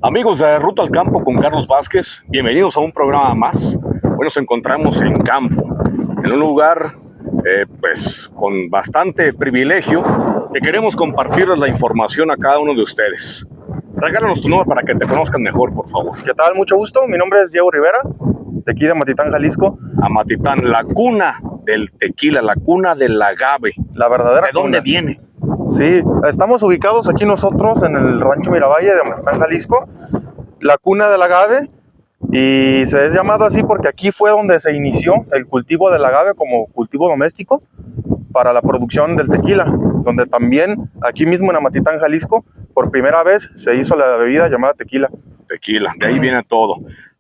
Amigos de Ruta al Campo con Carlos Vázquez, bienvenidos a un programa más. Hoy nos encontramos en campo, en un lugar pues con bastante privilegio, que queremos compartirles la información a cada uno de ustedes. Regálanos tu nombre para que te conozcan mejor, por favor. ¿Qué tal? Mucho gusto. Mi nombre es Diego Rivera, de aquí de Amatitán, Jalisco. Amatitán, la cuna del tequila, la cuna del agave. La verdadera ¿De dónde cuna. viene? Sí, estamos ubicados aquí nosotros en el rancho Miravalle de Amatitán, Jalisco, la cuna del agave, y se es llamado así porque aquí fue donde se inició el cultivo del agave como cultivo doméstico para la producción del tequila, donde también aquí mismo en Amatitán, Jalisco, por primera vez se hizo la bebida llamada tequila. Tequila, de ahí viene todo.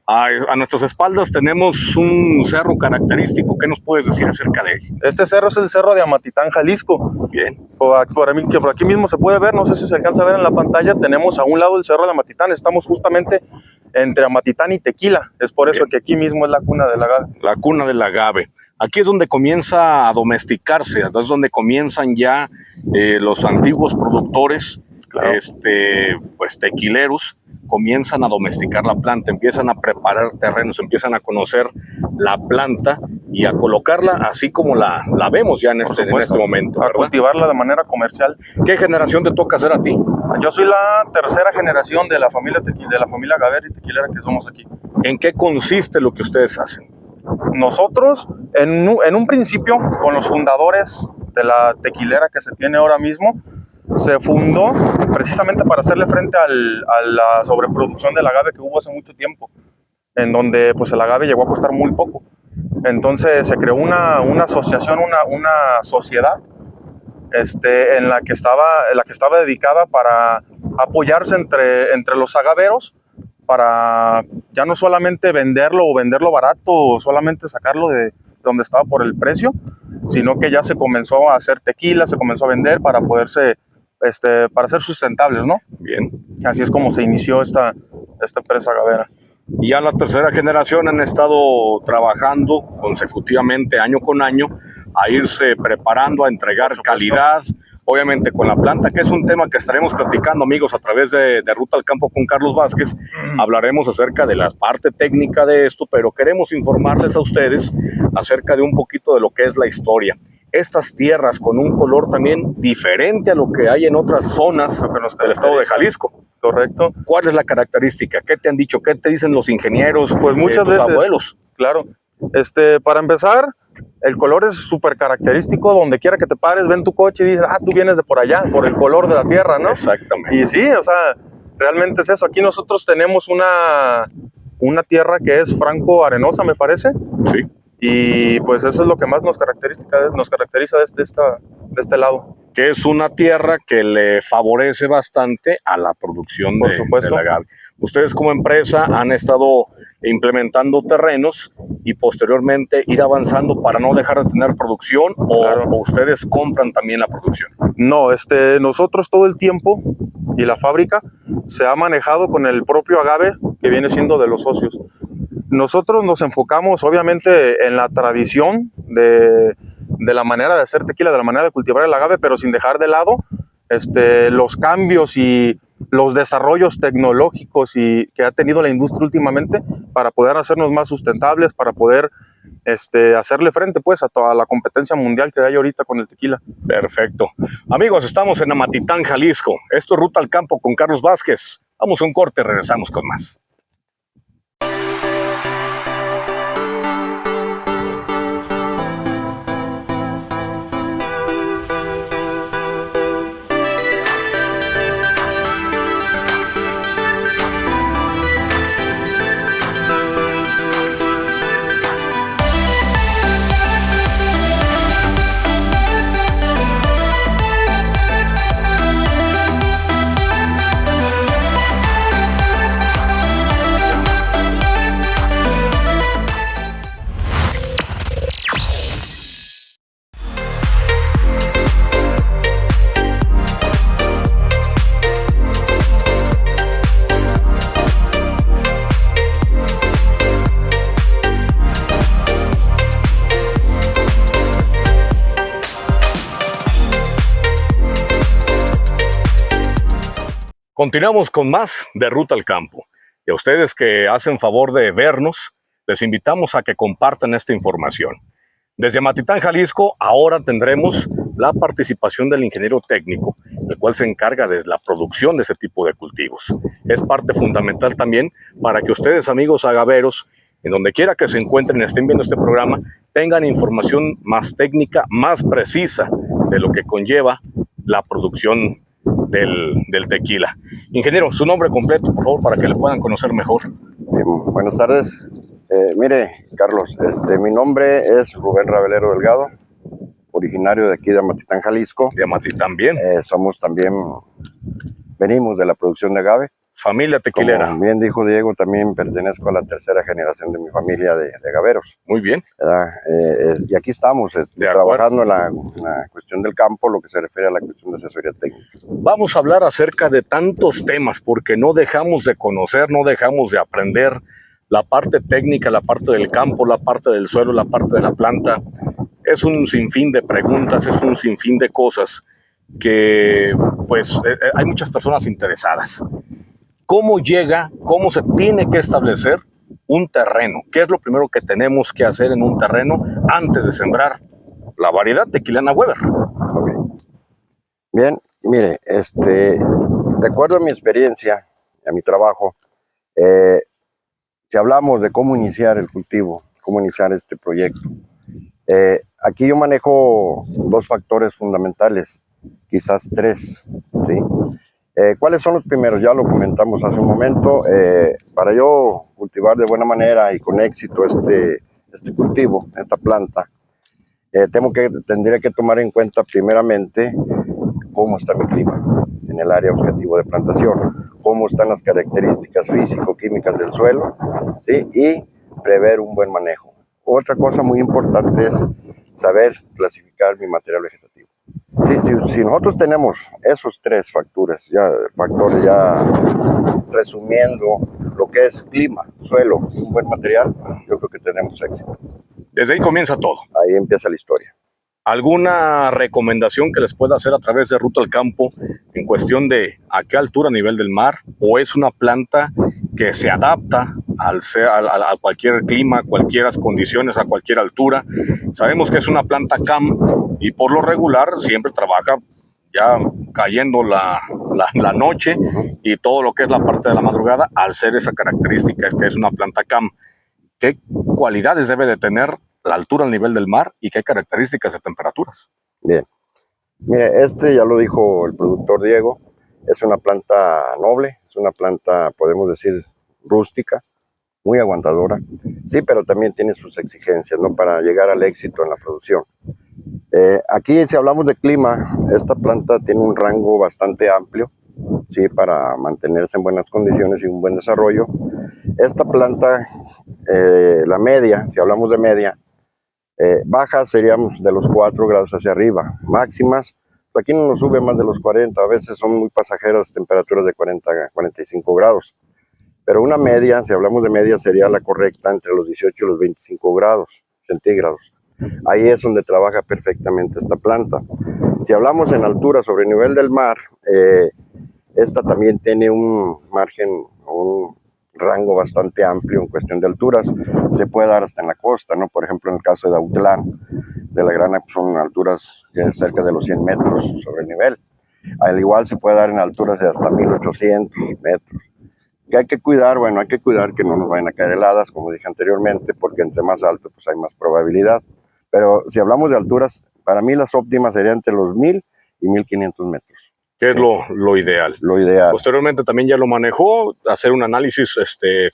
A nuestras espaldas tenemos un cerro característico. ¿Qué nos puedes decir acerca de él? Este cerro es el cerro de Amatitán, Jalisco. Bien. Por aquí mismo se puede ver, no sé si se alcanza a ver en la pantalla, tenemos a un lado el cerro de Amatitán, estamos justamente entre Amatitán y Tequila, es por eso que aquí mismo es la cuna del agave. La cuna del agave. Aquí es donde comienza a domesticarse, es donde comienzan ya los antiguos productores, Claro. pues tequileros, comienzan a domesticar la planta, empiezan a preparar terrenos, empiezan a conocer la planta y a colocarla así como la vemos ya en este momento, a ¿verdad? cultivarla de manera comercial. ¿Qué generación te toca hacer a ti? Yo soy la tercera generación de la familia agavera y tequilera que somos aquí. ¿En qué consiste lo que ustedes hacen? Nosotros, en un principio, con los fundadores de la tequilera que se tiene ahora mismo, se fundó precisamente para hacerle frente a la sobreproducción del agave que hubo hace mucho tiempo, en donde pues el agave llegó a costar muy poco. Entonces se creó una asociación, una sociedad en la que estaba dedicada para apoyarse entre los agaveros, para ya no solamente venderlo barato o solamente sacarlo de donde estaba por el precio, sino que ya se comenzó a hacer tequila, se comenzó a vender para poderse para ser sustentables, ¿no? Bien. Así es como se inició esta empresa agavera. Y ya la tercera generación han estado trabajando consecutivamente año con año a irse preparando, a entregar calidad, obviamente con la planta, que es un tema que estaremos platicando, amigos, a través de Ruta al Campo con Carlos Vázquez. Hablaremos acerca de la parte técnica de esto, pero queremos informarles a ustedes acerca de un poquito de lo que es la historia. Estas tierras con un color también diferente a lo que hay en otras zonas del estado de Jalisco. Correcto. ¿Cuál es la característica? ¿Qué te han dicho? ¿Qué te dicen los ingenieros? Pues muchas tus veces, abuelos. Claro. Para empezar, el color es súper característico. Donde quiera que te pares, ven tu coche y dices, tú vienes de por allá, por el color de la tierra, ¿no? Exactamente. Y sí, o sea, realmente es eso. Aquí nosotros tenemos una tierra que es franco-arenosa, me parece. Sí. Y pues eso es lo que más nos caracteriza de este lado. Que es una tierra que le favorece bastante a la producción del agave. Ustedes como empresa han estado implementando terrenos y posteriormente ir avanzando para no dejar de tener producción, Claro. o ustedes compran también la producción. No, nosotros todo el tiempo y la fábrica se ha manejado con el propio agave que viene siendo de los socios. Nosotros nos enfocamos obviamente en la tradición de la manera de hacer tequila, de la manera de cultivar el agave, pero sin dejar de lado los cambios y los desarrollos tecnológicos que ha tenido la industria últimamente para poder hacernos más sustentables, para poder hacerle frente pues a toda la competencia mundial que hay ahorita con el tequila. Perfecto. Amigos, estamos en Amatitán, Jalisco. Esto es Ruta al Campo con Carlos Vázquez. Vamos a un corte, regresamos con más. Continuamos con más de Ruta al Campo. Y a ustedes que hacen favor de vernos, les invitamos a que compartan esta información. Desde Amatitán, Jalisco, ahora tendremos la participación del ingeniero técnico, el cual se encarga de la producción de ese tipo de cultivos. Es parte fundamental también para que ustedes, amigos agaveros, en donde quiera que se encuentren y estén viendo este programa, tengan información más técnica, más precisa de lo que conlleva la producción del tequila. Ingeniero, su nombre completo, por favor, para que le puedan conocer mejor. Buenas tardes. Mire, Carlos, mi nombre es Rubén Rabelero Delgado, originario de aquí de Amatitán, Jalisco. De Amatitán, bien. Venimos de la producción de agave. Familia tequilera. Como bien dijo Diego, también pertenezco a la tercera generación de mi familia de agaveros. Muy bien. Y aquí estamos trabajando en la cuestión del campo, lo que se refiere a la cuestión de asesoría técnica. Vamos a hablar acerca de tantos temas, porque no dejamos de conocer, no dejamos de aprender la parte técnica, la parte del campo, la parte del suelo, la parte de la planta. Es un sinfín de preguntas, es un sinfín de cosas que, pues, hay muchas personas interesadas. ¿Cómo se tiene que establecer un terreno? ¿Qué es lo primero que tenemos que hacer en un terreno antes de sembrar la variedad tequilana Weber? Okay. Bien, mire, de acuerdo a mi experiencia, a mi trabajo, si hablamos de cómo iniciar el cultivo, cómo iniciar este proyecto, aquí yo manejo dos factores fundamentales, quizás tres, ¿sí? ¿Cuáles son los primeros? Ya lo comentamos hace un momento. Para yo cultivar de buena manera y con éxito este cultivo, esta planta, tendría que tomar en cuenta primeramente cómo está mi clima en el área objetivo de plantación, cómo están las características físico-químicas del suelo, ¿sí? Y prever un buen manejo. Otra cosa muy importante es saber clasificar mi material vegetativo. Si nosotros tenemos esos tres factores, resumiendo lo que es clima, suelo, un buen material, yo creo que tenemos éxito. Desde ahí comienza todo. Ahí empieza la historia. ¿Alguna recomendación que les pueda hacer a través de Ruta al Campo en cuestión de a qué altura a nivel del mar? ¿O es una planta que se adapta a cualquier clima, a cualquier condiciones, a cualquier altura? Sabemos que es una planta CAM y por lo regular siempre trabaja ya cayendo la noche y todo lo que es la parte de la madrugada, al ser esa característica es que es una planta CAM. ¿Qué cualidades debe de tener la altura al nivel del mar y qué características de temperaturas? Bien, mire, ya lo dijo el productor Diego, es una planta noble, es una planta, podemos decir, rústica, muy aguantadora, sí, pero también tiene sus exigencias, ¿no?, para llegar al éxito en la producción. Aquí, si hablamos de clima, esta planta tiene un rango bastante amplio, sí, para mantenerse en buenas condiciones y un buen desarrollo. Esta planta, la media, si hablamos de media, bajas seríamos de los 4 grados hacia arriba, máximas, aquí no nos sube más de los 40, a veces son muy pasajeras temperaturas de 40 a 45 grados, pero una media, si hablamos de media, sería la correcta entre los 18 y los 25 grados centígrados. Ahí es donde trabaja perfectamente esta planta. Si hablamos en altura sobre el nivel del mar, esta también tiene un margen, un rango bastante amplio en cuestión de alturas. Se puede dar hasta en la costa, ¿no? Por ejemplo, en el caso de Autlán, de la Grana, pues son alturas cerca de los 100 metros sobre el nivel. Al igual se puede dar en alturas de hasta 1800 metros. ¿Qué hay que cuidar? Bueno, hay que cuidar que no nos vayan a caer heladas, como dije anteriormente, porque entre más alto pues hay más probabilidad. Pero si hablamos de alturas, para mí las óptimas serían entre los 1000 y 1500 metros. ¿Qué es lo ideal? Lo ideal. Posteriormente también ya lo manejó, hacer un análisis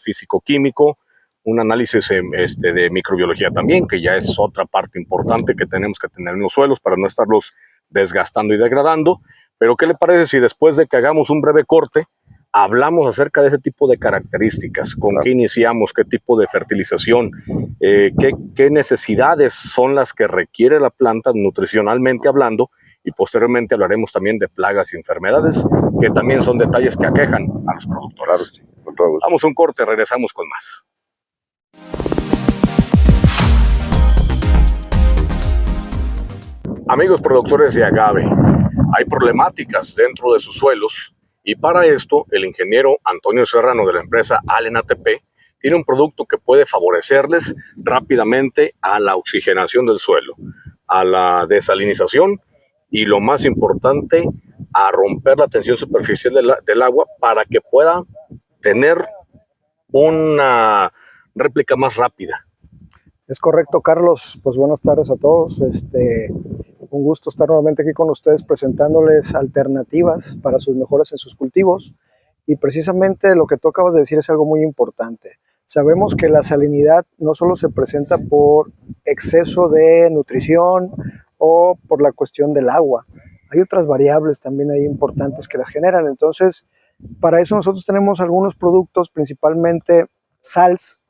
físico-químico, un análisis de microbiología también, que ya es otra parte importante que tenemos que tener en los suelos para no estarlos desgastando y degradando. Pero ¿qué le parece si después de que hagamos un breve corte, hablamos acerca de ese tipo de características? ¿Con qué iniciamos? ¿Qué tipo de fertilización? ¿Qué necesidades son las que requiere la planta nutricionalmente hablando? Y posteriormente hablaremos también de plagas y enfermedades, que también son detalles que aquejan a los productores. Claro, sí, con todo gusto. Vamos a un corte, regresamos con más. Amigos productores de agave, hay problemáticas dentro de sus suelos Y para esto, el ingeniero Antonio Serrano de la empresa Allen ATP tiene un producto que puede favorecerles rápidamente a la oxigenación del suelo, a la desalinización y, lo más importante, a romper la tensión superficial del agua para que pueda tener una réplica más rápida. Es correcto, Carlos. Pues buenas tardes a todos. Un gusto estar nuevamente aquí con ustedes presentándoles alternativas para sus mejoras en sus cultivos. Y precisamente lo que tú acabas de decir es algo muy importante. Sabemos que la salinidad no solo se presenta por exceso de nutrición o por la cuestión del agua. Hay otras variables también ahí importantes que las generan. Entonces, para eso nosotros tenemos algunos productos, principalmente Salz,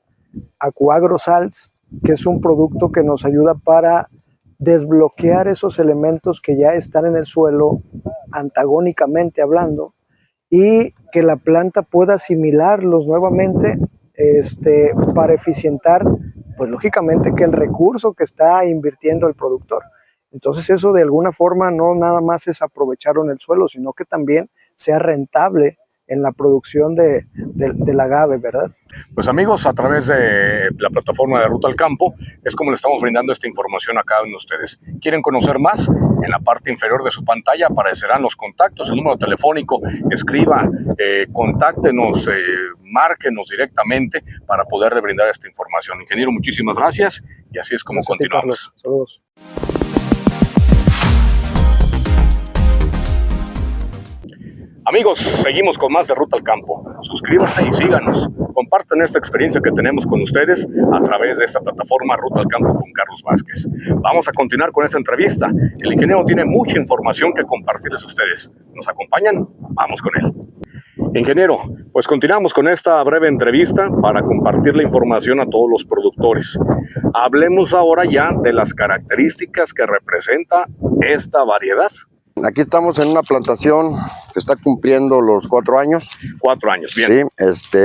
Acuagro Salz, que es un producto que nos ayuda para desbloquear esos elementos que ya están en el suelo, antagónicamente hablando, y que la planta pueda asimilarlos nuevamente para eficientar, pues lógicamente, que el recurso que está invirtiendo el productor. Entonces eso de alguna forma no nada más es aprovecharlo en el suelo, sino que también sea rentable en la producción del agave, ¿verdad? Pues amigos, a través de la plataforma de Ruta al Campo es como le estamos brindando esta información a cada uno de ustedes. ¿Quieren conocer más? En la parte inferior de su pantalla aparecerán los contactos, el número telefónico. Escriba, contáctenos, márquenos directamente para poderle brindar esta información. Ingeniero, muchísimas gracias y así es como continuamos. Saludos. Amigos, seguimos con más de Ruta al Campo. Suscríbanse y síganos. Compartan esta experiencia que tenemos con ustedes a través de esta plataforma Ruta al Campo con Carlos Vázquez. Vamos a continuar con esta entrevista. El ingeniero tiene mucha información que compartirles a ustedes. ¿Nos acompañan? Vamos con él. Ingeniero, pues continuamos con esta breve entrevista para compartir la información a todos los productores. Hablemos ahora ya de las características que representa esta variedad. Aquí estamos en una plantación que está cumpliendo los 4 años. 4 años, bien. Sí,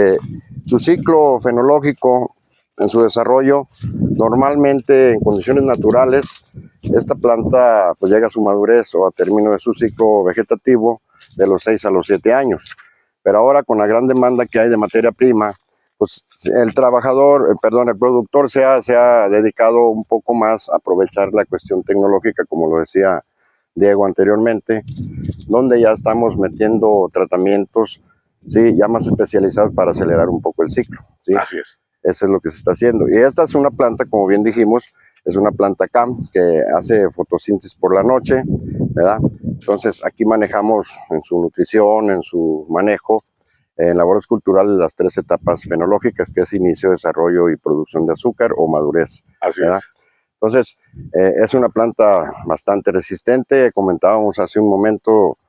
su ciclo fenológico en su desarrollo, normalmente en condiciones naturales, esta planta pues llega a su madurez o a término de su ciclo vegetativo de los 6 a los 7 años. Pero ahora con la gran demanda que hay de materia prima, pues el productor se ha dedicado un poco más a aprovechar la cuestión tecnológica, como lo decía Diego anteriormente, donde ya estamos metiendo tratamientos, ¿sí?, ya más especializados para acelerar un poco el ciclo, ¿sí? Así es. Eso es lo que se está haciendo. Y esta es una planta, como bien dijimos, es una planta CAM que hace fotosíntesis por la noche, ¿verdad? Entonces aquí manejamos en su nutrición, en su manejo, en labores culturales, las 3 etapas fenológicas, que es inicio, desarrollo y producción de azúcar o madurez. Así ¿verdad? es. Entonces, es una planta bastante resistente. Comentábamos hace un momento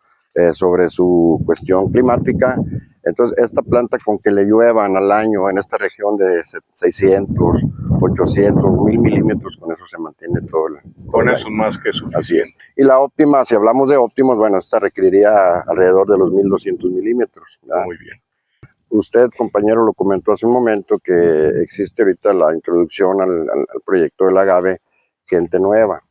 sobre su cuestión climática. Entonces, esta planta, con que le lluevan al año en esta región de 600, 800, 1000 milímetros, con eso se mantiene todo el Con año. eso más que Así suficiente. es. Y la óptima, si hablamos de óptimos, bueno, esta requeriría alrededor de los 1200 milímetros, ¿verdad? Muy bien. Usted, compañero, lo comentó hace un momento que existe ahorita la introducción al proyecto del agave, gente nueva.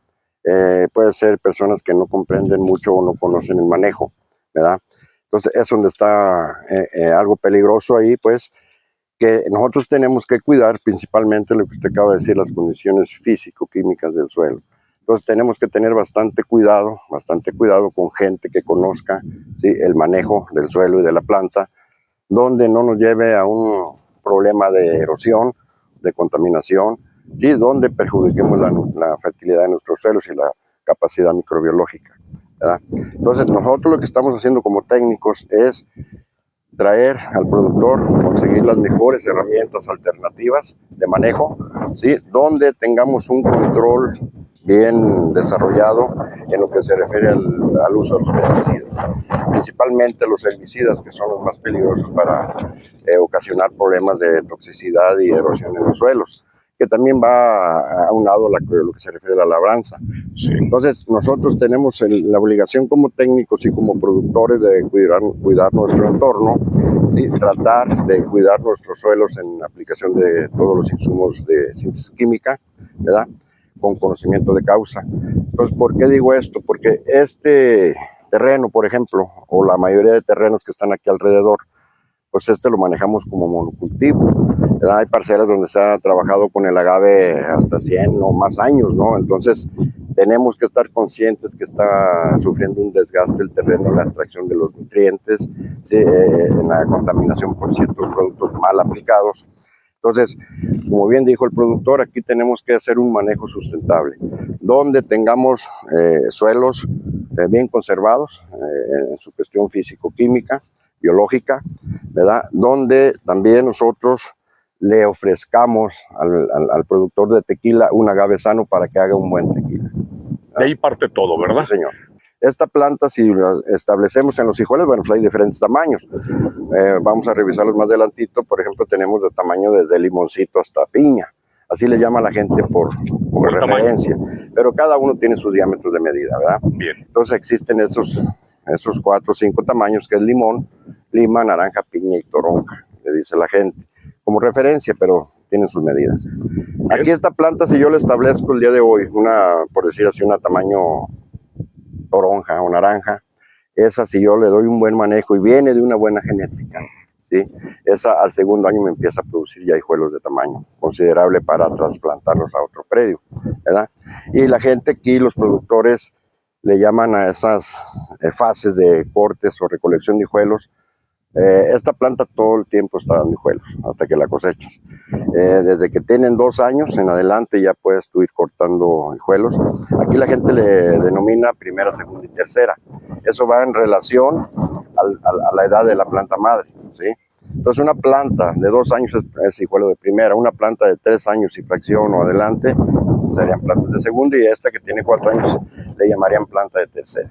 Puede ser personas que no comprenden mucho o no conocen el manejo, ¿verdad? Entonces es donde está algo peligroso ahí, pues, que nosotros tenemos que cuidar principalmente lo que usted acaba de decir, las condiciones físico-químicas del suelo. Entonces tenemos que tener bastante cuidado con gente que conozca, ¿sí?, el manejo del suelo y de la planta, donde no nos lleve a un problema de erosión, de contaminación, ¿sí?, donde perjudiquemos la fertilidad de nuestros suelos y la capacidad microbiológica, ¿verdad? Entonces nosotros lo que estamos haciendo como técnicos es traer al productor, conseguir las mejores herramientas alternativas de manejo, ¿sí?, donde tengamos un control bien desarrollado en lo que se refiere al uso de los pesticidas, principalmente los herbicidas, que son los más peligrosos para ocasionar problemas de toxicidad y erosión en los suelos, que también va aunado a lo que se refiere a la labranza. Sí. Entonces nosotros tenemos la obligación como técnicos y como productores de cuidar nuestro entorno, ¿sí?, tratar de cuidar nuestros suelos en aplicación de todos los insumos de síntesis química, ¿verdad?, con conocimiento de causa. Entonces, ¿por qué digo esto? Porque este terreno, por ejemplo, o la mayoría de terrenos que están aquí alrededor, pues lo manejamos como monocultivo, ¿verdad? Hay parcelas donde se ha trabajado con el agave hasta 100 o más años, ¿no? Entonces tenemos que estar conscientes que está sufriendo un desgaste el terreno en la extracción de los nutrientes, ¿sí? En la contaminación por ciertos productos mal aplicados. Entonces, como bien dijo el productor, aquí tenemos que hacer un manejo sustentable, donde tengamos suelos bien conservados en su cuestión físico-química, biológica, ¿verdad? Donde también nosotros le ofrezcamos al productor de tequila un agave sano para que haga un buen tequila. De ahí parte todo, ¿verdad? Sí, señor. Esta planta, si la establecemos en los hijueles, bueno, pues hay diferentes tamaños. Vamos a revisarlos más adelantito. Por ejemplo, tenemos de tamaño desde limoncito hasta piña. Así le llama a la gente por referencia. Pero cada uno tiene sus diámetros de medida, ¿verdad? Bien. Entonces existen esos 4 o 5 tamaños, que es limón, lima, naranja, piña y toronja, le dice la gente, como referencia, pero tienen sus medidas. Bien. Aquí esta planta, si yo la establezco el día de hoy, por decir así, una tamaño toronja o naranja, esa, si yo le doy un buen manejo y viene de una buena genética, ¿sí? Esa al segundo año me empieza a producir ya hijuelos de tamaño considerable para trasplantarlos a otro predio, ¿verdad? Y la gente aquí, los productores, le llaman a esas fases de cortes o recolección de hijuelos. Esta planta todo el tiempo está dando hijuelos hasta que la cosechas. Desde que tienen 2 años en adelante ya puedes tú ir cortando hijuelos. Aquí la gente le denomina primera, segunda y tercera. Eso va en relación a la edad de la planta madre, ¿sí? Entonces una planta de 2 años es hijuelo de primera, una planta de 3 años y fracción o adelante serían plantas de segunda, y esta que tiene 4 años le llamarían planta de tercera.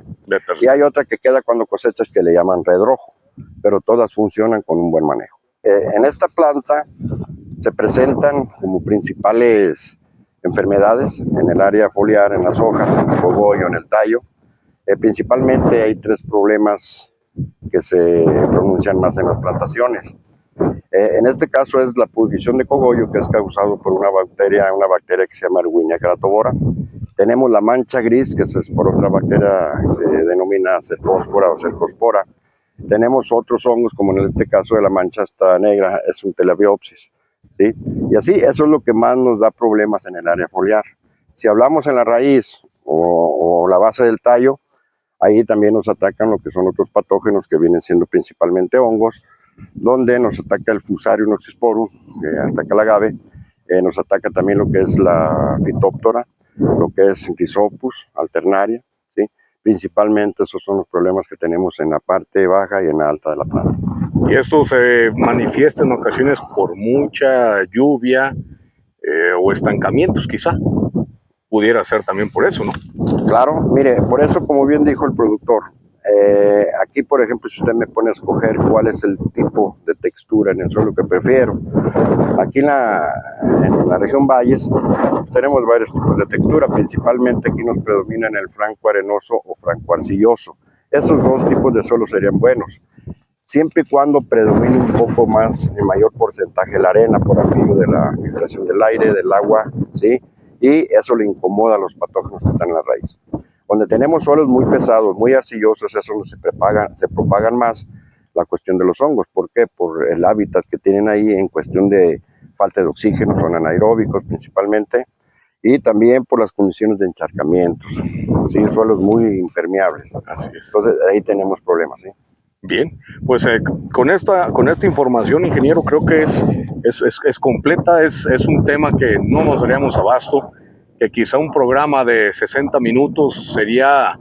Y hay otra que queda cuando cosechas que le llaman redrojo, pero todas funcionan con un buen manejo. En esta planta se presentan como principales enfermedades en el área foliar, en las hojas, en el cogollo, en el tallo. Principalmente hay 3 problemas que se pronuncian más en las plantaciones. En este caso es la pudrición de cogollo, que es causado por una bacteria que se llama Erwinia keratobora. Tenemos la mancha gris, que es por otra bacteria que se denomina cercospora o cercospora. Tenemos otros hongos, como en este caso de la mancha esta negra, es un Telabiopsis, ¿sí? Y así, eso es lo que más nos da problemas en el área foliar. Si hablamos en la raíz o la base del tallo, ahí también nos atacan lo que son otros patógenos que vienen siendo principalmente hongos, donde nos ataca el Fusarium oxysporum, que ataca el agave, nos ataca también lo que es la Phytophthora, lo que es Rhizopus alternaria, ¿sí? Principalmente esos son los problemas que tenemos en la parte baja y en la alta de la planta. Y esto se manifiesta en ocasiones por mucha lluvia o estancamientos, quizá. Pudiera ser también por eso, ¿no? Claro, mire, por eso, como bien dijo el productor, aquí, por ejemplo, si usted me pone a escoger cuál es el tipo de textura en el suelo que prefiero, aquí en la región Valles pues, tenemos varios tipos de textura. Principalmente aquí nos predominan el franco arenoso o franco arcilloso. Esos 2 tipos de suelo serían buenos, siempre y cuando predomine un poco más, en mayor porcentaje, la arena por aquello de la filtración del aire, del agua, ¿sí? Y eso le incomoda a los patógenos que están en la raíz. Donde tenemos suelos muy pesados, muy arcillosos, eso se propagan más la cuestión de los hongos. ¿Por qué? Por el hábitat que tienen ahí en cuestión de falta de oxígeno, son anaeróbicos principalmente, y también por las condiciones de encharcamientos, ¿sí? Suelos muy impermeables. Así es. Entonces ahí tenemos problemas, ¿sí? Bien, pues con esta información, ingeniero, creo que es completa, es un tema que no nos daríamos abasto, que quizá un programa de 60 minutos sería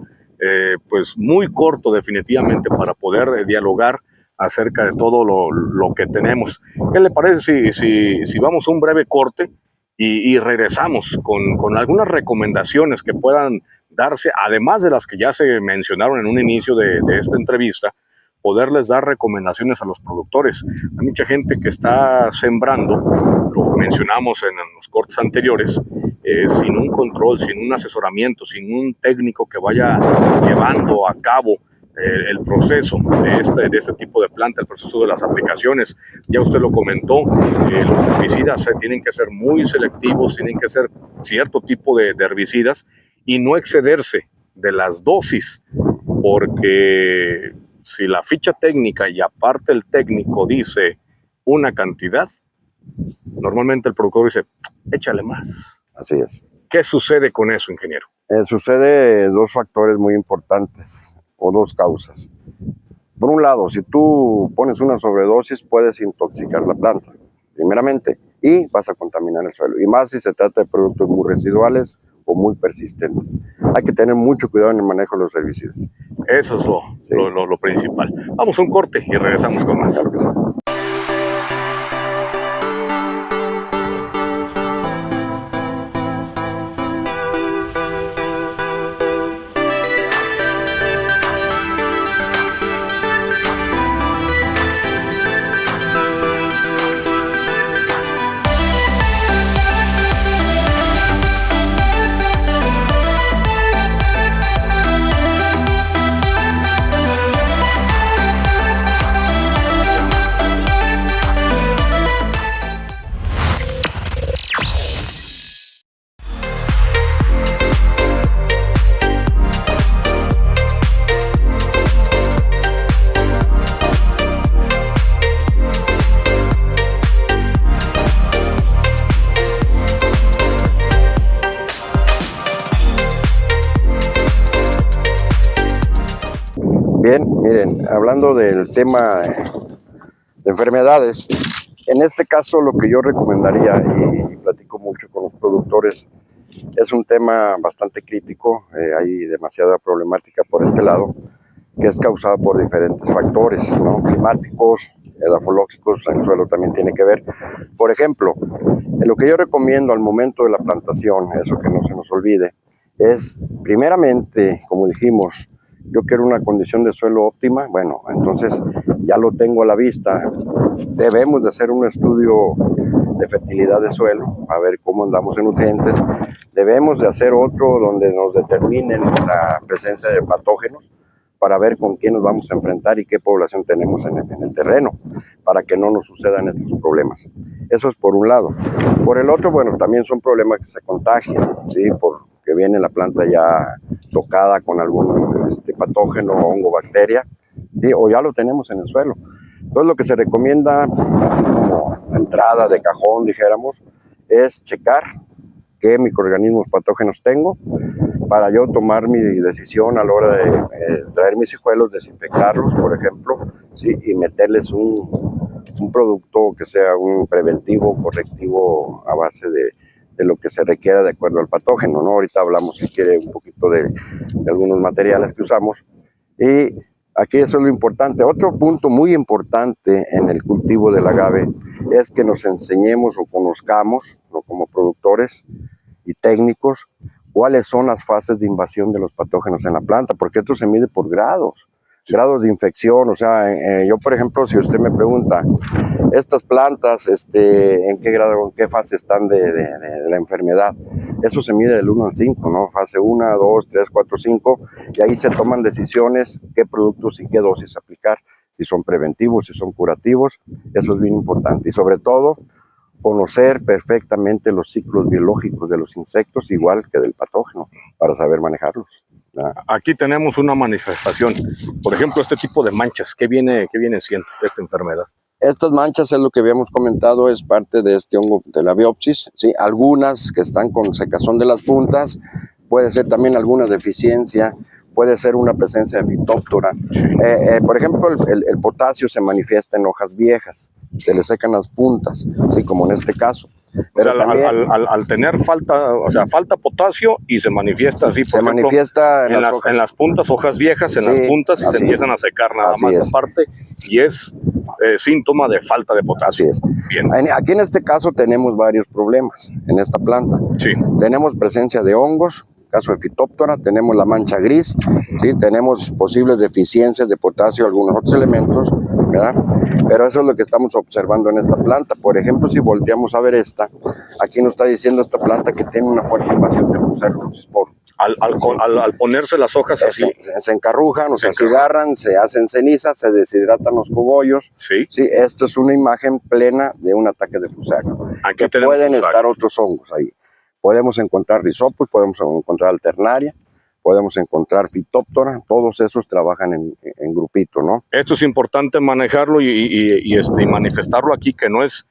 pues muy corto definitivamente para poder dialogar acerca de todo lo que tenemos. ¿Qué le parece si vamos a un breve corte y regresamos con algunas recomendaciones que puedan darse, además de las que ya se mencionaron en un inicio de esta entrevista, poderles dar recomendaciones a los productores? Hay mucha gente que está sembrando, lo mencionamos en los cortes anteriores, sin un control, sin un asesoramiento, sin un técnico que vaya llevando a cabo el proceso de este tipo de planta, el proceso de las aplicaciones. Ya usted lo comentó, los herbicidas tienen que ser muy selectivos, tienen que ser cierto tipo de herbicidas y no excederse de las dosis porque si la ficha técnica y aparte el técnico dice una cantidad, normalmente el productor dice, échale más. Así es. ¿Qué sucede con eso, ingeniero? Sucede dos factores muy importantes o dos causas. Por un lado, si tú pones una sobredosis, puedes intoxicar la planta, primeramente, y vas a contaminar el suelo. Y más si se trata de productos muy residuales o muy persistentes. Hay que tener mucho cuidado en el manejo de los herbicidas. Eso es lo principal. Vamos a un corte y regresamos con más. Claro que sí. Bien, miren, hablando del tema de enfermedades, en este caso lo que yo recomendaría, y platico mucho con los productores, es un tema bastante crítico, hay demasiada problemática por este lado, que es causada por diferentes factores, ¿no? Climáticos, edafológicos, el suelo también tiene que ver. Por ejemplo, lo que yo recomiendo al momento de la plantación, eso que no se nos olvide, es primeramente, como dijimos, yo quiero una condición de suelo óptima, bueno, entonces ya lo tengo a la vista. Debemos de hacer un estudio de fertilidad de suelo, a ver cómo andamos en nutrientes. Debemos de hacer otro donde nos determinen la presencia de patógenos para ver con quién nos vamos a enfrentar y qué población tenemos en el terreno, para que no nos sucedan estos problemas. Eso es por un lado. Por el otro, bueno, también son problemas que se contagian, ¿sí? Porque viene la planta ya tocada con algún patógeno, hongo, bacteria, ¿sí? O ya lo tenemos en el suelo. Entonces lo que se recomienda, así como entrada de cajón, dijéramos, es checar qué microorganismos patógenos tengo para yo tomar mi decisión a la hora de traer mis hijuelos, desinfectarlos, por ejemplo, ¿sí? Y meterles un producto que sea un preventivo, correctivo a base de lo que se requiera de acuerdo al patógeno, ¿no? Ahorita hablamos, si quiere, un poquito de algunos materiales que usamos. Y aquí eso es lo importante. Otro punto muy importante en el cultivo del agave es que nos enseñemos o conozcamos, ¿no? Como productores y técnicos, cuáles son las fases de invasión de los patógenos en la planta, porque esto se mide por grados de infección. O sea, yo, por ejemplo, si usted me pregunta, estas plantas, ¿en qué grado, en qué fase están de la enfermedad? Eso se mide del 1 al 5, ¿no? Fase 1, 2, 3, 4, 5, y ahí se toman decisiones, qué productos y qué dosis aplicar, si son preventivos, si son curativos. Eso es bien importante, y sobre todo, conocer perfectamente los ciclos biológicos de los insectos, igual que del patógeno, para saber manejarlos. Aquí tenemos una manifestación, por ejemplo, este tipo de manchas. ¿Qué viene siendo esta enfermedad? Estas manchas, es lo que habíamos comentado, es parte de este hongo de la biopsis, ¿sí? Algunas que están con secazón de las puntas, puede ser también alguna deficiencia, puede ser una presencia de Phytophthora. Sí. Por ejemplo, el potasio se manifiesta en hojas viejas, se le secan las puntas, ¿sí? Como en este caso. Pero o sea, también, al tener falta potasio y se manifiesta así, por ejemplo, manifiesta en las puntas, hojas viejas, en las puntas, y se empiezan a secar nada más aparte, y es síntoma de falta de potasio. Así es. Bien. Aquí en este caso tenemos varios problemas en esta planta. Sí. Tenemos presencia de hongos, caso de Phytophthora, tenemos la mancha gris, ¿sí? Tenemos posibles deficiencias de potasio, algunos otros elementos, ¿verdad? Pero eso es lo que estamos observando en esta planta. Por ejemplo, si volteamos a ver esta, aquí nos está diciendo esta planta que tiene una fuerte invasión de Fusaronoxisporo. Al ponerse las hojas así, se encarrujan, o se acigarran, se hacen cenizas, se deshidratan los cogollos. Sí. Sí, esto es una imagen plena de un ataque de Fusarium. Aquí pueden estar otros hongos ahí. Podemos encontrar Rhizopus, podemos encontrar Alternaria, podemos encontrar Phytophthora, todos esos trabajan en grupito, ¿no? Esto es importante manejarlo y manifestarlo aquí, que no es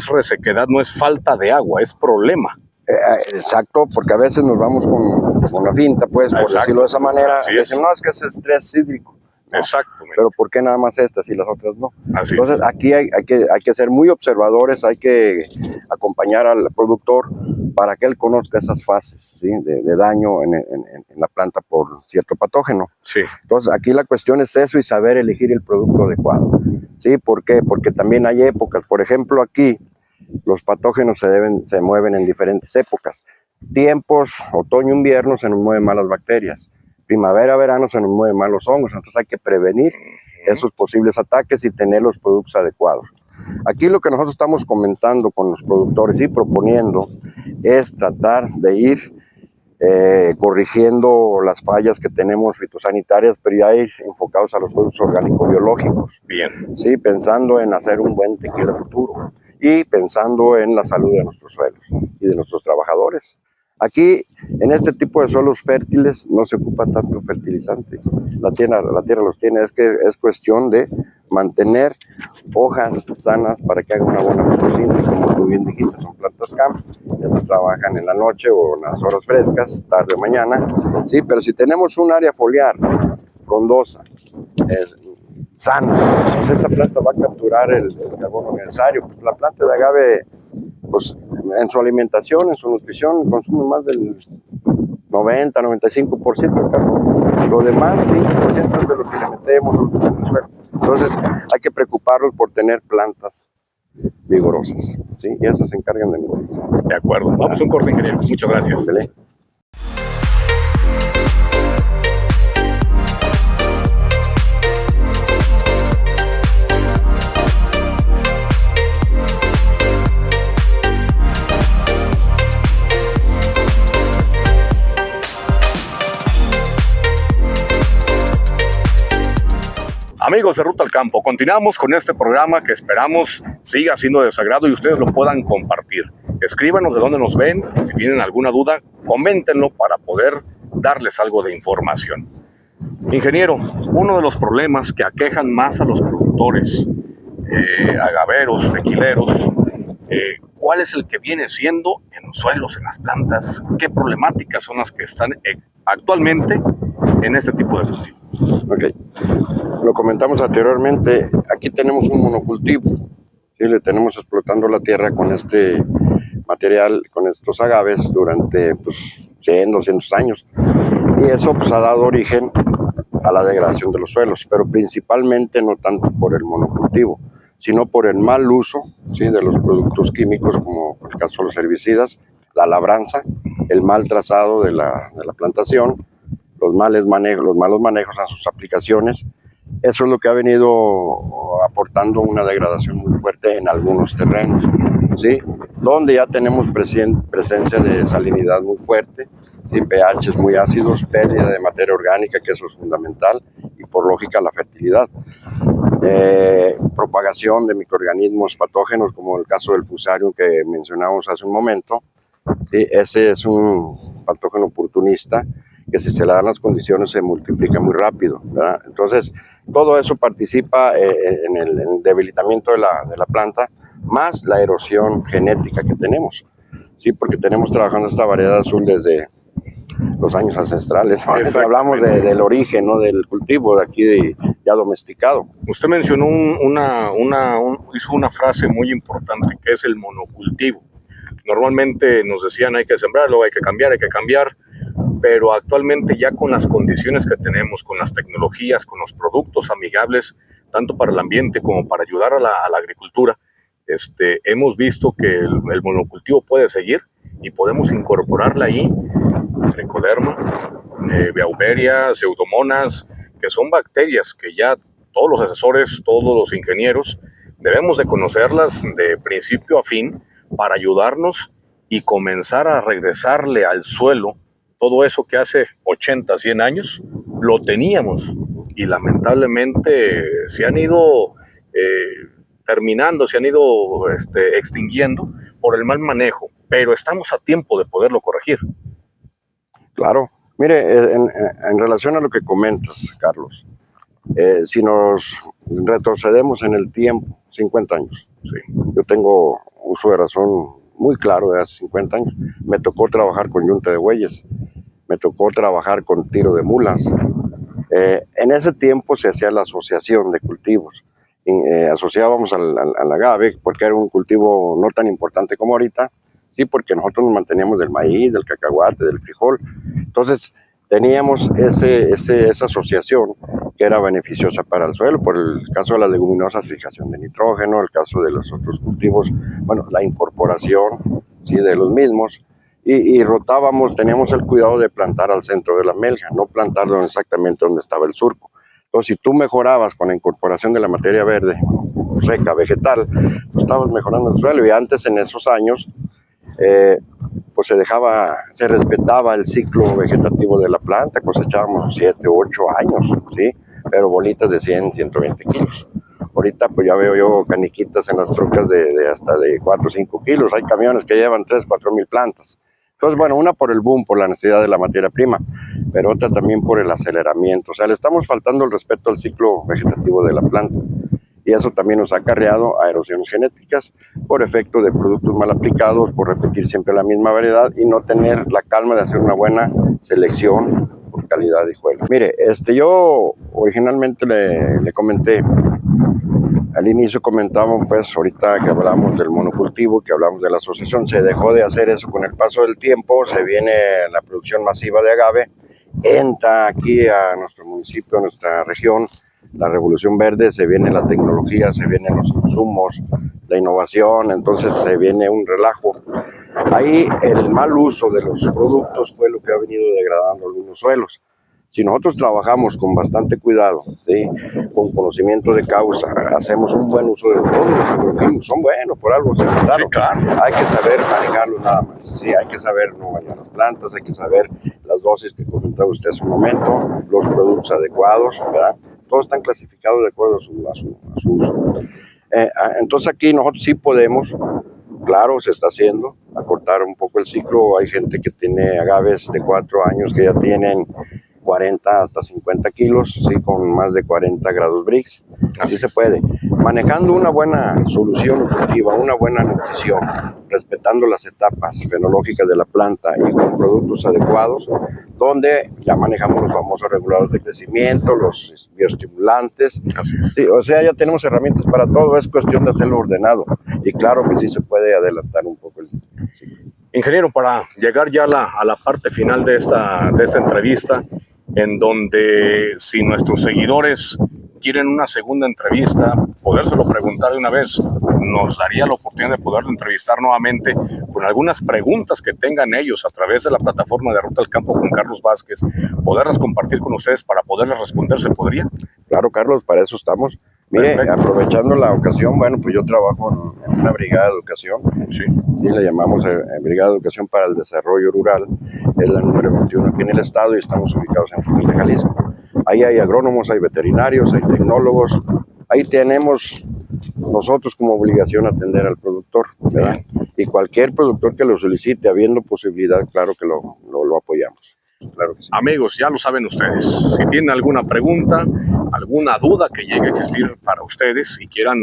resequedad, no es falta de agua, es problema. Exacto, porque a veces nos vamos con la finta, pues, por Exacto. decirlo de esa manera. Así es. Dicen, no, es que es estrés hídrico. ¿no? Exactamente. Pero ¿por qué nada más estas y las otras no? Así Entonces, es. aquí hay que ser muy observadores, hay que acompañar al productor para que él conozca esas fases, ¿sí? de daño en la planta por cierto patógeno. Sí. Entonces, aquí la cuestión es eso y saber elegir el producto adecuado. ¿Sí? ¿Por qué? Porque también hay épocas. Por ejemplo, aquí los patógenos se mueven en diferentes épocas. Tiempos, otoño, invierno, se nos mueven más las bacterias. Primavera, verano, se nos mueven más los hongos. Entonces hay que prevenir esos posibles ataques y tener los productos adecuados. Aquí lo que nosotros estamos comentando con los productores y proponiendo es tratar de ir corrigiendo las fallas que tenemos fitosanitarias, pero ya ir enfocados a los productos orgánico-biológicos. Bien. Sí, pensando en hacer un buen tequila futuro y pensando en la salud de nuestros suelos y de nuestros trabajadores. Aquí, en este tipo de suelos fértiles, no se ocupa tanto fertilizante. La tierra los tiene, es que es cuestión de mantener hojas sanas para que haga una buena fotosíntesis, como tú bien dijiste, son plantas CAM, esas trabajan en la noche o en las horas frescas, tarde o mañana, sí, pero si tenemos un área foliar frondosa, sana, pues esta planta va a capturar el carbono necesario. Pues la planta de agave, pues en su alimentación, en su nutrición, consume más del 90-95% de carbono. Lo demás, 5% es de lo que le metemos en el suelo. Entonces, hay que preocuparnos por tener plantas vigorosas, ¿sí? Y esas se encargan de nutrirse. De acuerdo. Vamos a un corte, ingeniero. Muchas gracias. ¿Vale? Amigos de Ruta al Campo, continuamos con este programa que esperamos siga siendo de su agrado y ustedes lo puedan compartir. Escríbanos de dónde nos ven, si tienen alguna duda, coméntenlo para poder darles algo de información. Ingeniero, uno de los problemas que aquejan más a los productores, agaveros, tequileros, ¿cuál es el que viene siendo en los suelos, en las plantas? ¿Qué problemáticas son las que están actualmente en este tipo de cultivo? Ok, lo comentamos anteriormente, aquí tenemos un monocultivo, ¿sí? Le tenemos explotando la tierra con este material, con estos agaves durante 100, 200 años, y eso pues ha dado origen a la degradación de los suelos, pero principalmente no tanto por el monocultivo, sino por el mal uso, ¿sí? De los productos químicos, como por el caso de los herbicidas, la labranza, el mal trazado de la plantación, los malos manejos a sus aplicaciones. Eso es lo que ha venido aportando una degradación muy fuerte en algunos terrenos, ¿sí? Donde ya tenemos presencia de salinidad muy fuerte, ¿sí? pHs muy ácidos, pérdida de materia orgánica, que eso es fundamental, y por lógica la fertilidad. Propagación de microorganismos patógenos, como el caso del Fusarium que mencionamos hace un momento, ¿sí? Ese es un patógeno oportunista que si se le dan las condiciones se multiplica muy rápido, ¿verdad? Entonces, todo eso participa en el debilitamiento de la planta, más la erosión genética que tenemos, ¿sí? Porque tenemos trabajando esta variedad azul desde los años ancestrales, ¿no? Si hablamos del origen, ¿no? Del cultivo de aquí ya domesticado. Usted mencionó hizo una frase muy importante que es el monocultivo. Normalmente nos decían hay que sembrarlo, hay que cambiar, pero actualmente ya con las condiciones que tenemos, con las tecnologías, con los productos amigables, tanto para el ambiente como para ayudar a la agricultura, hemos visto que el monocultivo puede seguir y podemos incorporarle ahí tricoderma, beauveria, pseudomonas, que son bacterias que ya todos los asesores, todos los ingenieros, debemos de conocerlas de principio a fin para ayudarnos y comenzar a regresarle al suelo todo eso que hace 80, 100 años lo teníamos y lamentablemente se han ido terminando, se han ido extinguiendo por el mal manejo, pero estamos a tiempo de poderlo corregir. Claro, Mire, en relación a lo que comentas, Carlos, si nos retrocedemos en el tiempo, 50 años. Sí. Yo tengo uso de razón muy claro de hace 50 años. Me tocó trabajar con yunta de bueyes, me tocó trabajar con tiro de mulas. En ese tiempo se hacía la asociación de cultivos. Asociábamos al agave porque era un cultivo no tan importante como ahorita, sí, porque nosotros nos manteníamos del maíz, del cacahuate, del frijol. Entonces teníamos esa asociación que era beneficiosa para el suelo, por el caso de las leguminosas, fijación de nitrógeno, el caso de los otros cultivos, bueno, la incorporación, sí, de los mismos. Y rotábamos, teníamos el cuidado de plantar al centro de la melja, no plantarlo exactamente donde estaba el surco. Entonces, si tú mejorabas con la incorporación de la materia verde, seca, vegetal, pues estabas mejorando el suelo. Y antes, en esos años, pues se respetaba el ciclo vegetativo de la planta, cosechábamos 7, 8 años, ¿sí? Pero bolitas de 100, 120 kilos. Ahorita pues ya veo yo caniquitas en las trocas de hasta de 4 o 5 kilos. Hay camiones que llevan 3, 4 mil plantas. Entonces, bueno, una por el boom, por la necesidad de la materia prima, pero otra también por el aceleramiento. O sea, le estamos faltando el respeto al ciclo vegetativo de la planta. Y eso también nos ha acarreado a erosiones genéticas por efecto de productos mal aplicados, por repetir siempre la misma variedad y no tener la calma de hacer una buena selección por calidad de hijuela. Mire, yo originalmente le comenté, al inicio comentábamos, pues ahorita que hablamos del monocultivo, que hablamos de la asociación, se dejó de hacer eso con el paso del tiempo, se viene la producción masiva de agave, entra aquí a nuestro municipio, a nuestra región, la revolución verde, se viene la tecnología, se vienen los insumos, la innovación, entonces se viene un relajo. Ahí el mal uso de los productos fue lo que ha venido degradando algunos suelos. Si nosotros trabajamos con bastante cuidado, ¿sí? Con conocimiento de causa, hacemos un buen uso de todos los agroquímicos, son buenos, por algo se inventaron. Sí, claro. Hay que saber manejarlos nada más, ¿sí? Hay que saber no dañar las plantas, hay que saber las dosis que comentaba usted hace un momento, los productos adecuados, ¿verdad? Todos están clasificados de acuerdo a su uso. Entonces aquí nosotros sí podemos, claro, se está haciendo, acortar un poco el ciclo. Hay gente que tiene agaves de 4 años que ya tienen 40 hasta 50 kilos, ¿sí? Con más de 40 grados Brix. Así se puede. Manejando una buena solución nutritiva, una buena nutrición, respetando las etapas fenológicas de la planta y con productos adecuados, donde ya manejamos los famosos reguladores de crecimiento, los bioestimulantes. Así es. Sí, o sea, ya tenemos herramientas para todo, es cuestión de hacerlo ordenado. Y claro que sí se puede adelantar un poco el ciclo. Ingeniero, para llegar ya a la parte final de esta entrevista, en donde si nuestros seguidores quieren una segunda entrevista, podérselo preguntar de una vez, nos daría la oportunidad de poderlo entrevistar nuevamente con algunas preguntas que tengan ellos a través de la plataforma de Ruta al Campo con Carlos Vázquez, poderlas compartir con ustedes para poderles responder, ¿se podría? Claro, Carlos, para eso estamos. Mire, perfecto. Aprovechando la ocasión, bueno, pues yo trabajo en una brigada de educación. Sí. Sí, le llamamos Brigada de Educación para el Desarrollo Rural. Es la número 21 aquí en el estado y estamos ubicados en Jiquilpan, Jalisco. Ahí hay agrónomos, hay veterinarios, hay tecnólogos. Ahí tenemos nosotros como obligación atender al productor, ¿verdad? Y cualquier productor que lo solicite, habiendo posibilidad, claro que lo apoyamos. Claro que sí. Amigos, ya lo saben ustedes. Si tienen alguna pregunta, alguna duda que llegue a existir para ustedes y quieran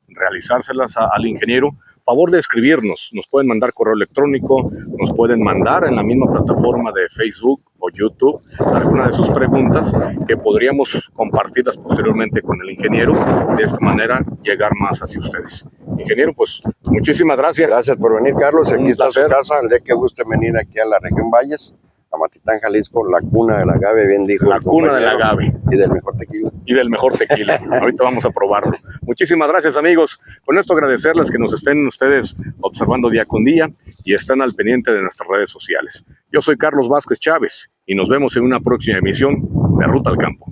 realizárselas al ingeniero, favor de escribirnos. Nos pueden mandar correo electrónico, nos pueden mandar en la misma plataforma de Facebook o YouTube alguna de sus preguntas que podríamos compartirlas posteriormente con el ingeniero y de esta manera llegar más hacia ustedes. Ingeniero, pues muchísimas gracias. Gracias por venir, Carlos. Aquí está su casa. El día que guste venir aquí a la región Valles, a Matitán, Jalisco, la cuna del agave, bien dijo. La cuna del agave. Y del mejor tequila. Y del mejor tequila. Ahorita vamos a probarlo. Muchísimas gracias, amigos. Con esto agradecerles que nos estén ustedes observando día con día y estén al pendiente de nuestras redes sociales. Yo soy Carlos Vázquez Chávez y nos vemos en una próxima emisión de Ruta al Campo.